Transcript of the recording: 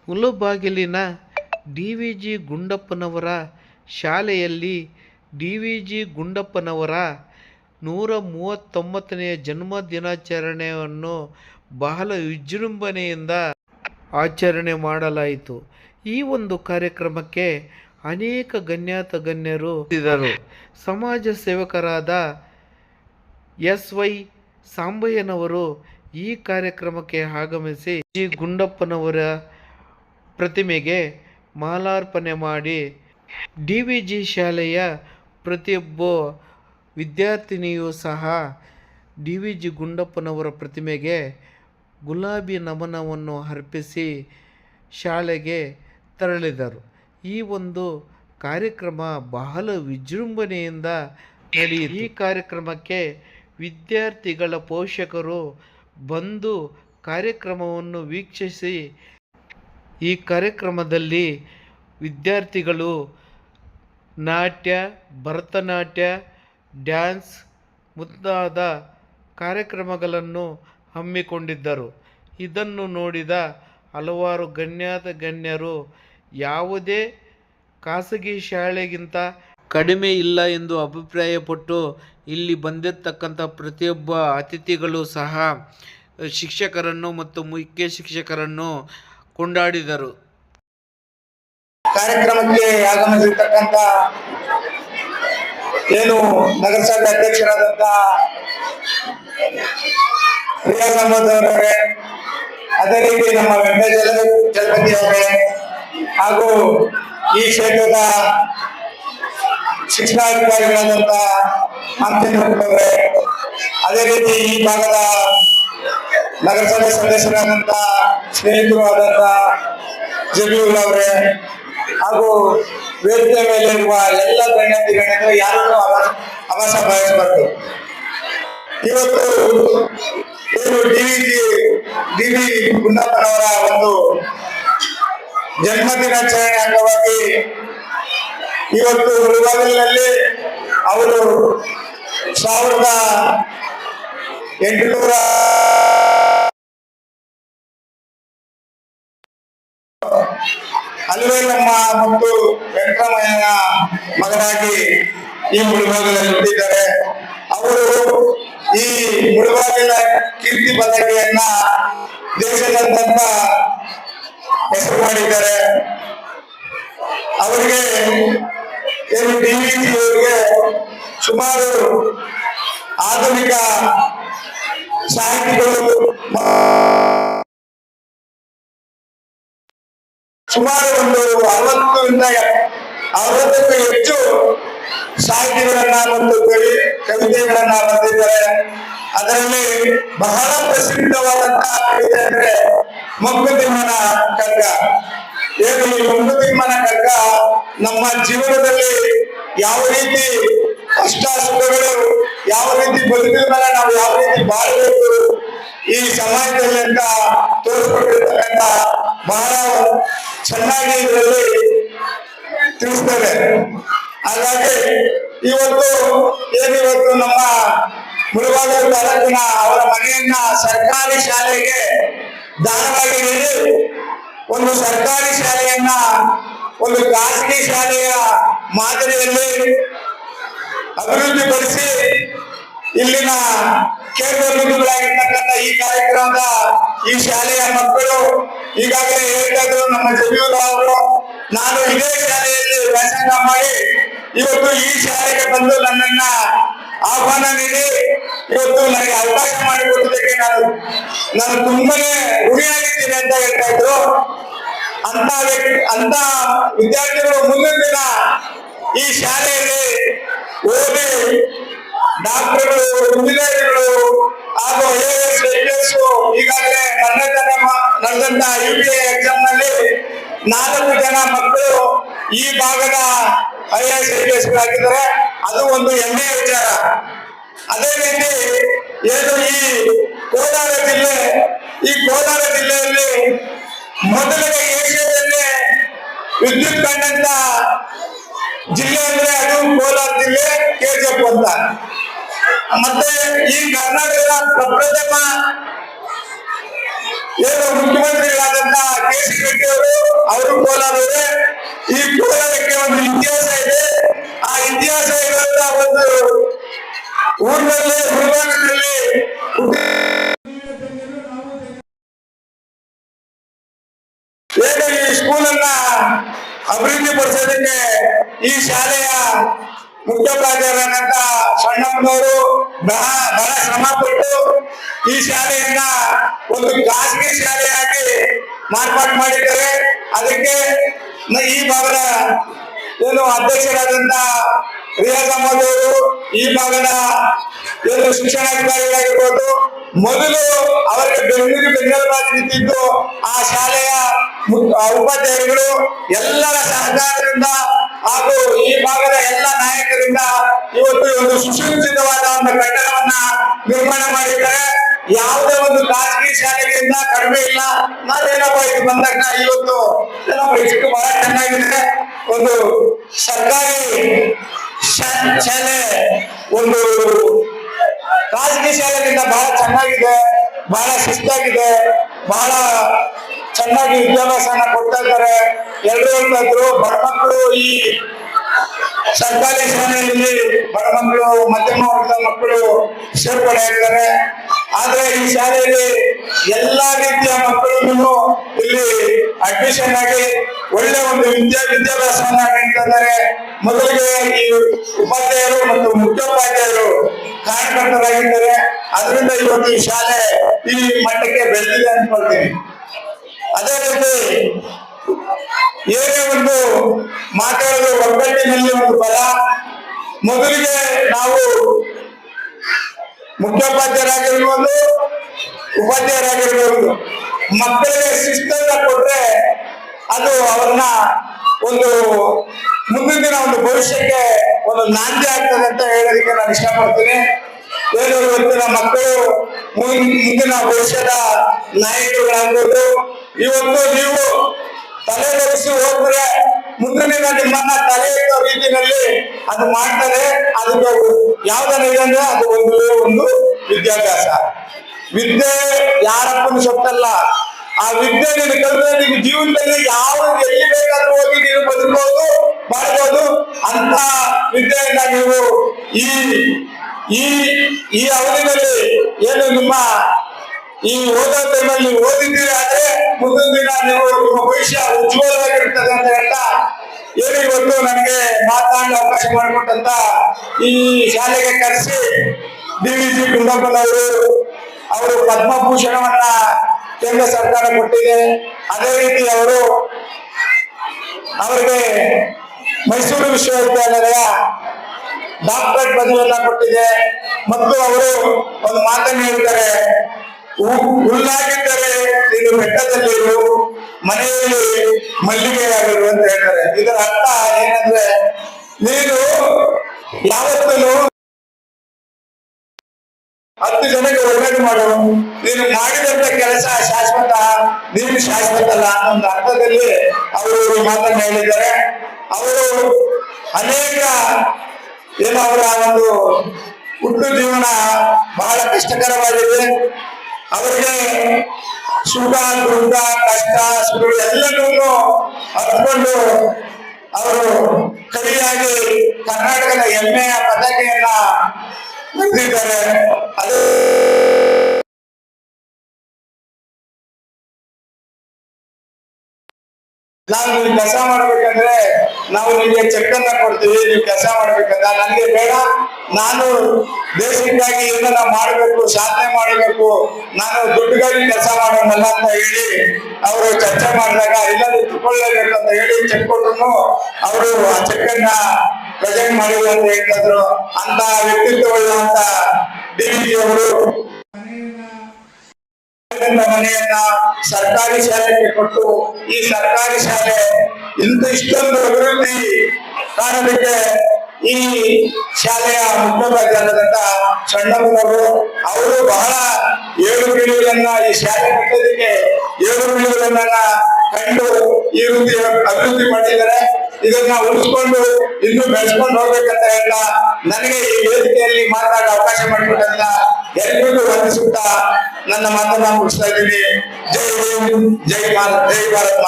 ಮುಳುಬಾಗಿಲಿನ D V G ಗುಂಡಪ್ಪನವರ ಶಾಲೆಯಲ್ಲಿ D V G ಗುಂಡಪ್ಪನವರ 139ನೇ ಜನ್ಮ ದಿನಾಚರಣೆಯನ್ನು ಬಹಳ ವಿಜೃಂಭಣೆಯಿಂದ ಆಚರಣೆ ಮಾಡಲಾಯಿತು. ಈ ಒಂದು ಕಾರ್ಯಕ್ರಮಕ್ಕೆ ಅನೇಕ ಗಣ್ಯರು ಇದ್ದರು. ಸಮಾಜ ಸೇವಕರಾದ ಎಸ್ ವೈ ಸಾಂಬಯ್ಯನವರು ಈ ಕಾರ್ಯಕ್ರಮಕ್ಕೆ ಆಗಮಿಸಿ ಜಿ ಗುಂಡಪ್ಪನವರ ಪ್ರತಿಮೆಗೆ ಮಾಲಾರ್ಪಣೆ ಮಾಡಿ ಡಿ ವಿ ಜಿ ಶಾಲೆಯ ಪ್ರತಿಯೊಬ್ಬ ವಿದ್ಯಾರ್ಥಿನಿಯೂ ಸಹ ಡಿ ವಿ ಜಿ ಗುಂಡಪ್ಪನವರ ಪ್ರತಿಮೆಗೆ ಗುಲಾಬಿ ನಮನವನ್ನು ಅರ್ಪಿಸಿ ಶಾಲೆಗೆ ತೆರಳಿದರು. ಈ ಒಂದು ಕಾರ್ಯಕ್ರಮ ಬಹಳ ವಿಜೃಂಭಣೆಯಿಂದ ನಡೆಯಿತು. ಈ ಕಾರ್ಯಕ್ರಮಕ್ಕೆ ವಿದ್ಯಾರ್ಥಿಗಳ ಪೋಷಕರು ಬಂದು ಕಾರ್ಯಕ್ರಮವನ್ನು ವೀಕ್ಷಿಸಿ ಈ ಕಾರ್ಯಕ್ರಮದಲ್ಲಿ ವಿದ್ಯಾರ್ಥಿಗಳು ನಾಟ್ಯ, ಭರತನಾಟ್ಯ, ಡ್ಯಾನ್ಸ್ ಮುಂತಾದ ಕಾರ್ಯಕ್ರಮಗಳನ್ನು ಹಮ್ಮಿಕೊಂಡಿದ್ದರು. ಇದನ್ನು ನೋಡಿದ ಹಲವಾರು ಗಣ್ಯರು ಯಾವುದೇ ಖಾಸಗಿ ಶಾಲೆಗಿಂತ ಕಡಿಮೆ ಇಲ್ಲ ಎಂದು ಅಭಿಪ್ರಾಯಪಟ್ಟು ಇಲ್ಲಿ ಬಂದಿರತಕ್ಕಂಥ ಪ್ರತಿಯೊಬ್ಬ ಅತಿಥಿಗಳು ಸಹ ಶಿಕ್ಷಕರನ್ನು ಮತ್ತು ಮುಖ್ಯ ಶಿಕ್ಷಕರನ್ನು ಕೊಂಡಾಡಿದರು. ಕಾರ್ಯಕ್ರಮಕ್ಕೆ ಆಗಮಿಸಿರ್ತಕ್ಕಂಥ ನಗರಸಭೆ ಅಧ್ಯಕ್ಷರಾದಂಥ ಪ್ರಿಯಾ ಸಂಪತ್ ಅವರೇ, ಅದೇ ರೀತಿ ನಮ್ಮ ವೆಂಕಟೇಶ ಅವರೇ ಹಾಗೂ ಈ ಕ್ಷೇತ್ರದ ಶಿಕ್ಷಣಾಧಿಕಾರಿಗಳಾದಂಥ ಅವರೇ, ಅದೇ ರೀತಿ ಈ ಭಾಗದ ನಗರಸಭೆ ಸದಸ್ಯರಾದಂಥ ಸ್ನೇಹಿತರು ಆದಂಥ ಜಬೀರ್ ಅವರೇ ಹಾಗೂ ವೇದಿಕೆ ಮೇಲೆ ಇರುವ ಎಲ್ಲ ಗಣ್ಯರು ಯಾರನ್ನು ಅವಕಾಶ ಬಯಸಬಾರದು. ಇವತ್ತು ಡಿ ವಿ ಗುಂಡಪ್ಪನವರ ಒಂದು ಜನ್ಮ ದಿನಾಚರಣೆ ಅಂಗವಾಗಿ ಇವತ್ತು ಮುಳುಬಾಗಿಲಿನಲ್ಲಿ ಅವರು 1800 ಅಲ್ವೇಲಮ್ಮ ಮತ್ತು ವೆಂಕಟರಾಮಯ್ಯನ ಮಗನಾಗಿ ಈ ಮುಳುಬಾಗಿಲಲ್ಲಿ ಹುಟ್ಟಿದ್ದಾರೆ. ಅವರು ಈ ಮುಳುಬಾಗಿಲ ಕೀರ್ತಿ ಪತಾಕೆಯನ್ನ ದೇಶದಾದ್ಯಂತ ಹೆಸರು ಮಾಡಿದ್ದಾರೆ. ಅವರಿಗೆ ಡಿವಿಜಿ ಅವರಿಗೆ ಸುಮಾರು ಆಧುನಿಕ ಸಾಹಿತಿಗಳು ಸುಮಾರು ಒಂದು 60ಕ್ಕೂ ಹೆಚ್ಚು ಸಾಹಿತಿಗಳನ್ನ ಮತ್ತು ಕವಿತೆಗಳನ್ನ ಬರೆದಿದ್ದಾರೆ. ಅದರಲ್ಲಿ ಬಹಳ ಪ್ರಸಿದ್ಧವಾದಂತಹ ಕವಿತೆ ಅಂದ್ರೆ ಮಂಕುತಿಮ್ಮನ ಕಗ್ಗ. ಈ ಮಂಕುತಿಮ್ಮನ ಕಗ್ಗ ನಮ್ಮ ಜೀವನದಲ್ಲಿ ಯಾವ ರೀತಿ ಕಷ್ಟ ಸುಖಗಳು, ಯಾವ ರೀತಿ ಬದುಕಿದ ಮೇಲೆ ನಾವು ಯಾವ ರೀತಿ ಬಾಳಬೇಕು ಈ ಸಮಾಜದಲ್ಲಿ ಅಂತ ತೋರಿಸ್ಕೊಟ್ಟಿರ್ತಕ್ಕಂಥ ಬಹಳ ಚೆನ್ನಾಗಿ ಇದರಲ್ಲಿ ತಿಳಿಸ್ತದೆ. ಹಾಗಾಗಿ ಇವತ್ತು ನಮ್ಮ ಮುಳುಬಾಗಿಲು ತಾಲೂಕಿನ ಅವರ ಮನೆಯನ್ನ ಸರ್ಕಾರಿ ಶಾಲೆಗೆ ದಾನವಾಗಿ ನೀಡಿ ಒಂದು ಸರ್ಕಾರಿ ಶಾಲೆಯನ್ನ ಒಂದು ಖಾಸಗಿ ಶಾಲೆಯ ಮಾದರಿಯಲ್ಲಿ ಅಭಿವೃದ್ಧಿಪಡಿಸಿ ಇಲ್ಲಿನ ಕೇಂದ್ರಬಿಂದುಗಳಾಗಿರ್ತಕ್ಕಂಥ ಈ ಕಾರ್ಯಕ್ರಮದ ಈ ಶಾಲೆಯ ಮಕ್ಕಳು ಈಗಾಗಲೇ ಹೇಳ್ತಾ ಇದ್ರು ನಮ್ಮ ಜಬೀರ್ ಅವರು, ನಾನು ಇದೇ ಶಾಲೆಯಲ್ಲಿ ವ್ಯಾಸಂಗ ಮಾಡಿ ಇವತ್ತು ಈ ಶಾಲೆಗೆ ಬಂದು ನನ್ನನ್ನ ಆಹ್ವಾನ ನೀಡಿ ಇವತ್ತು ನನಗೆ ಅವಕಾಶ ಮಾಡಿಕೊಟ್ಟಿದ್ದಕ್ಕೆ ನಾನು ತುಂಬಾನೇ ಋಣಿಯಾಗಿದ್ದೀನಿ ಅಂತ ಹೇಳ್ತಾ ಇದ್ರು. ಅಂತ ವಿದ್ಯಾರ್ಥಿಗಳು ಮುಂದಿನ ದಿನ ಈ ಶಾಲೆಯಲ್ಲಿ ಓದಿ ಡಾಕ್ಟರ್ಗಳು, ಇಂಜಿನಿಯರ್ಗಳು ಹಾಗೂ IAS ಈಗಾಗಲೇ ನಡೆದಂತ UPA ಎಕ್ಸಾಮ್ ನಲ್ಲಿ 4 ಜನ ಮಕ್ಕಳು ಈ ಭಾಗದ IAS ಗಳಾಗಿದ್ದಾರೆ. ಅದು ಒಂದು ಹೆಮ್ಮೆಯ ವಿಚಾರ. ಅದೇ ರೀತಿ ಈ ಕೋಲಾರ ಜಿಲ್ಲೆಯಲ್ಲಿ ಮೊದಲಿಗೆ ಏಷ್ಯಾದಲ್ಲಿ ವಿದ್ಯುತ್ ಕಂಡಂತ ಜಿಲ್ಲೆ ಅಂದ್ರೆ ಅದು ಕೋಲಾರ ಜಿಲ್ಲೆ KGF ಅಂತ. ಮತ್ತೆ ಈ ಕರ್ನಾಟಕದ ಪ್ರಪ್ರಥಮ ಮುಖ್ಯಮಂತ್ರಿಗಳಾದಂತಹ KC ರೆಡ್ಡಿ ಅವರು ಕೋಲಾರವೇ. ಈ ಕೋಲಾರಕ್ಕೆ ಒಂದು ಇತಿಹಾಸ ಇದೆ. ಆ ಇತಿಹಾಸ ಇರುವಂತ ಒಂದು ಊರಿನಲ್ಲಿ ಗುಲ್ಬರ್ಗದಲ್ಲಿ ಏನು ಈ ಸ್ಕೂಲನ್ನ ಅಭಿವೃದ್ಧಿ ಪಡಿಸೋದಕ್ಕೆ ಈ ಶಾಲೆಯ ಮುಖ್ಯೋಪಾಧ್ಯಾಯರಾದಂತ ಸಣ್ಣಪ್ಪನವರು ಬಹಳ ಶ್ರಮ ಪಟ್ಟು ಈ ಶಾಲೆಯನ್ನ ಒಂದು ಖಾಸಗಿ ಶಾಲೆಯಾಗಿ ಮಾರ್ಪಾಡು ಮಾಡಿದ್ದಾರೆ. ಅದಕ್ಕೆ ಈ ಭಾಗದ ಏನು ಅಧ್ಯಕ್ಷರಾದಂತ ರಿಯಾಜ್ ಅಹಮದ್ ಅವರು, ಈ ಭಾಗದ ಏನು ಶಿಕ್ಷಣಾಧಿಕಾರಿಗಳಾಗಿರ್ಬೋದು, ಮೊದಲು ಅವರಿಗೆ ಬೆನ್ನೆಲುಬಾಗಿ ನಿಂತಿದ್ದು ಆ ಶಾಲೆಯ ಉಪಾಧ್ಯಾಯರುಗಳು ಎಲ್ಲರ ಸಹಕಾರದಿಂದ ಹಾಗೂ ಈ ಭಾಗದ ಎಲ್ಲ ನಾಯಕರಿಂದ ಇವತ್ತು ಒಂದು ಸುಸಜ್ಜಿತವಾದ ಒಂದು ಕಟ್ಟಡವನ್ನ ನಿರ್ಮಾಣ ಮಾಡಿದ್ದಾರೆ. ಯಾವುದೇ ಒಂದು ಖಾಸಗಿ ಶಾಲೆಗಳಿಂದ ಕಡಿಮೆ ಇಲ್ಲ. ನಾವೇನಪ್ಪ ಇದು ಬಂದಾಗ ಇವತ್ತು ಇಷ್ಟು ಬಹಳ ಚೆನ್ನಾಗಿದೆ. ಒಂದು ಸರ್ಕಾರಿ ಶಾಲೆ ಒಂದು ಖಾಸಗಿ ಶಾಲೆಗಿಂತ ಬಹಳ ಚೆನ್ನಾಗಿದೆ, ಬಹಳ ಶಿಸ್ತಾಗಿದೆ, ಬಹಳ ಚೆನ್ನಾಗಿ ವಿದ್ಯಾಭ್ಯಾಸನ ಕೊಡ್ತಾ ಇದ್ದಾರೆ. ಎಲ್ಲರೂ ಹೇಳ್ತಾ ಇದ್ರು ಬಡ ಮಕ್ಕಳು ಈ ಸರ್ಕಾರಿ ಶಾಲೆಯಲ್ಲಿ ಬಡ ಮಕ್ಕಳು ಮಧ್ಯಮ ವರ್ಗದ ಮಕ್ಕಳು ಸೇರ್ಪಡೆ ಆಗಿದ್ದಾರೆ. ಆದ್ರೆ ಈ ಶಾಲೆಯಲ್ಲಿ ಎಲ್ಲಾ ರೀತಿಯ ಮಕ್ಕಳನ್ನು ಇಲ್ಲಿ ಅಡ್ಮಿಷನ್ ಆಗಿ ಒಳ್ಳೆ ಒಂದು ವಿದ್ಯಾಭ್ಯಾಸವನ್ನ ನೀಡ್ತಾ ಇದ್ದಾರೆ. ಮೊದಲಿಗೆ ಈ ಉಪಾಧ್ಯಾಯರು ಮತ್ತು ಮುಖ್ಯೋಪಾಧ್ಯಾಯರು ಕಾರ್ಯಕರ್ತರಾಗಿದ್ದಾರೆ. ಅದರಿಂದ ಇವತ್ತು ಈ ಶಾಲೆ ಈ ಮಟ್ಟಕ್ಕೆ ಬೆಳೆದಿದೆ ಅನ್ಕೊಳ್ತೀನಿ. ಅದೇ ರೀತಿ ಏನೇ ಒಂದು ಮಾತಾಡೋದು ಒಗ್ಗಟ್ಟಿನಲ್ಲಿ ಒಂದು ಬಲ. ಮೊದಲಿಗೆ ನಾವು ಮುಖ್ಯೋಪಾಧ್ಯಾಯರಾಗಿರ್ಬೋದು, ಉಪಾಧ್ಯಾಯರಾಗಿರ್ಬೋದು, ಮಕ್ಕಳಿಗೆ ಶಿಸ್ತನ್ನ ಕೊಟ್ರೆ ಅದು ಅವ್ರನ್ನ ಒಂದು ಮುಂದಿನ ದಿನ ಒಂದು ಭವಿಷ್ಯಕ್ಕೆ ಒಂದು ನಾಂದಿ ಆಗ್ತದೆ ಅಂತ ಹೇಳೋದಕ್ಕೆ ನಾನು ಇಷ್ಟಪಡ್ತೀನಿ. ಏನು ಇವತ್ತಿನ ಮಕ್ಕಳು ಮುಂದಿನ ಭವಿಷ್ಯದ ನಾಯಕರುಗಳಾಗ್ಬೋದು. ಇವತ್ತು ನೀವು ತಲೆ ಬಗ್ಗಿಸಿ ಹೋದ್ರೆ ಮುಂದಿನ ನಿಮ್ಮನ್ನ ತಲೆ ಇಟ್ಟೋ ರೀತಿಯಲ್ಲಿ ಅದು ಮಾಡ್ತಾರೆ. ಅದಕ್ಕೆ ಯಾವ್ದನಿದೆ ಅಂದ್ರೆ ಅದು ಒಂದು ವಿದ್ಯಾಭ್ಯಾಸ. ವಿದ್ಯೆ ಯಾರಪ್ಪನ ಸೊತ್ತಲ್ಲ. ಆ ವಿದ್ಯೆ ನೀನು ಕಲಿದ್ರೆ ನಿಮ್ಗೆ ಜೀವನದಲ್ಲಿ ಯಾವ ಎಲ್ಲಿ ಬೇಕಾದ್ರೂ ಹೋಗಿ ನೀವು ಬದುಕೋದು ಮಾಡ್ಬೋದು. ಅಂತ ವಿದ್ಯೆಯಿಂದ ನೀವು ಈ ಈ ಈ ಅವಧಿಯಲ್ಲಿ ಏನು ನಿಮ್ಮ ಈ ಓದೋ ಟೈಮಲ್ಲಿ ಓದಿದ್ದೀರಿ ಆದ್ರೆ ಮುಂದಿನ ದಿನ ನೀವು ನಿಮ್ಮ ಭವಿಷ್ಯ ಉಜ್ವಲವಾಗಿರ್ತದೆ ಅಂತ ಹೇಳ್ತಾ ಏನು ಇವತ್ತು ನನಗೆ ಮಾತನಾಡಲು ಅವಕಾಶ ಮಾಡಿಕೊಟ್ಟಂತ ಈ ಶಾಲೆಗೆ ಕರೆಸಿ DVG ಗುಂಡಪ್ಪನವರು ಅವರು ಪದ್ಮಭೂಷಣವನ್ನ ಕೇಂದ್ರ ಸರ್ಕಾರ ಕೊಟ್ಟಿದೆ. ಅದೇ ರೀತಿ ಅವರಿಗೆ ಮೈಸೂರು ವಿಶ್ವವಿದ್ಯಾಲಯ ಡಾಕ್ಟರೇಟ್ ಪದವಿಯನ್ನ ಕೊಟ್ಟಿದೆ. ಮತ್ತು ಅವರು ಒಂದು ಮಾತನ್ನು ಹೇಳ್ತಾರೆ, ಹುಲ್ಲಾಗಿದ್ದರೆ ನೀನು ಬೆಟ್ಟದಲ್ಲಿರು, ಮನೆಯಲ್ಲಿ ಮಲ್ಲಿಗೆಯಾಗಿರು ಅಂತ ಹೇಳ್ತಾರೆ. ಇದರ ಅರ್ಥ ಏನಂದ್ರೆ ನೀನು ಯಾವತ್ತೂ 10 ಜನಕ್ಕೆ ಒಳ್ಳೇದು ಮಾಡು, ನೀನು ಮಾಡಿದಂತ ಕೆಲಸ ಶಾಶ್ವತ, ನೀನು ಶಾಶ್ವತ ಅಲ್ಲ ಅನ್ನೋ ಒಂದು ಅರ್ಥದಲ್ಲಿ ಅವರು ಮಾತನ್ನು ಹೇಳಿದ್ದಾರೆ. ಅವರು ಅನೇಕ ಏನು ಅವರ ಒಂದು ಹುಟ್ಟು ಜೀವನ ಬಹಳ ಕಷ್ಟಕರವಾಗಿದೆ. ಅವರಿಗೆ ಸುಖ ದುಃಖ ಕಷ್ಟ ಸುಖ ಎಲ್ಲವನ್ನೂ ಹತ್ಕೊಂಡು ಅವರು ಕಲಿಯಾಗಿ ಕರ್ನಾಟಕದ ಹೆಮ್ಮೆಯ ಪತಾಕೆಯನ್ನ ಹೊಂದಿದ್ದಾರೆ. ಅದು ನಾವು ನೀವು ಕೆಲಸ ಮಾಡ್ಬೇಕಂದ್ರೆ ನಾವು ನಿಮಗೆ ಚೆಕ್ ಅನ್ನ ಕೊಡ್ತೀವಿ, ನೀವು ಕೆಲಸ ಮಾಡ್ಬೇಕಂತ. ನನಗೆ ಬೇಡ, ನಾನು ದೇಶಕ್ಕಾಗಿ ಏನನ್ನ ಮಾಡಬೇಕು, ಸಾಧನೆ ಮಾಡಬೇಕು, ನಾನು ದುಡ್ಡುಗಾಗಿ ಕೆಲಸ ಮಾಡೋಣಲ್ಲ ಅಂತ ಹೇಳಿ ಅವರು ಚರ್ಚೆ ಮಾಡಿದಾಗ ಇಲ್ಲ ತಗೊಳ್ಳೇಬೇಕು ಅಂತ ಹೇಳಿ ಚೆಕ್ ಕೊಟ್ಟರು. ಅವರು ಆ ಚೆಕ್ ಅನ್ನ ಪ್ರೆಸೆಂಟ್ ಮಾಡಿಲ್ಲ ಅಂತ ಹೇಳ್ತಿದ್ರು. ಅಂತ ವ್ಯಕ್ತಿತ್ವವುಳ್ಳಂತ DVG ಅವರು ಮನೆಯನ್ನ ಸರ್ಕಾರಿ ಶಾಲೆಗೆ ಕೊಟ್ಟು ಈ ಸರ್ಕಾರಿ ಶಾಲೆ ಇಷ್ಟೊಂದು ಅಭಿವೃದ್ಧಿ ಕಾರಣಕ್ಕೆ ಈ ಶಾಲೆಯ ಮುಖ್ಯೋಪಾಧ್ಯಾಯರಾದಂತ ಸಣ್ಣಪ್ಪನವರು ಅವರು ಬಹಳ 7 ಪೀಳಿಗೆಗಳನ್ನ ಈ ಶಾಲೆ ಕಟ್ಟೋದಕ್ಕೆ 7 ಪೀಳಿಗೆಗಳನ್ನ ಕಂಡು ಈ ರೀತಿ ಅಭಿವೃದ್ಧಿ ಮಾಡಿದ್ದಾರೆ. ಇದನ್ನ ಉಳಿಸ್ಕೊಂಡು ಇನ್ನೂ ಬೆಳೆಸ್ಕೊಂಡು ಹೋಗ್ಬೇಕಂತ ಹೇಳ್ತಾ ನನಗೆ ಈ ವೇದಿಕೆಯಲ್ಲಿ ಮಾತಾಡೋ ಅವಕಾಶ ಮಾಡಿಕೊಟ್ಟಂತ ಎಲ್ಲರಿಗೂ ವಂದಿಸುತ್ತಾ ನನ್ನ ಮಾತನ್ನ ಮುಗಿಸ್ತಾ ಇದ್ದೀನಿ. ಜೈ ಹಿಂದ್, ಜೈ ಭಾರತ್.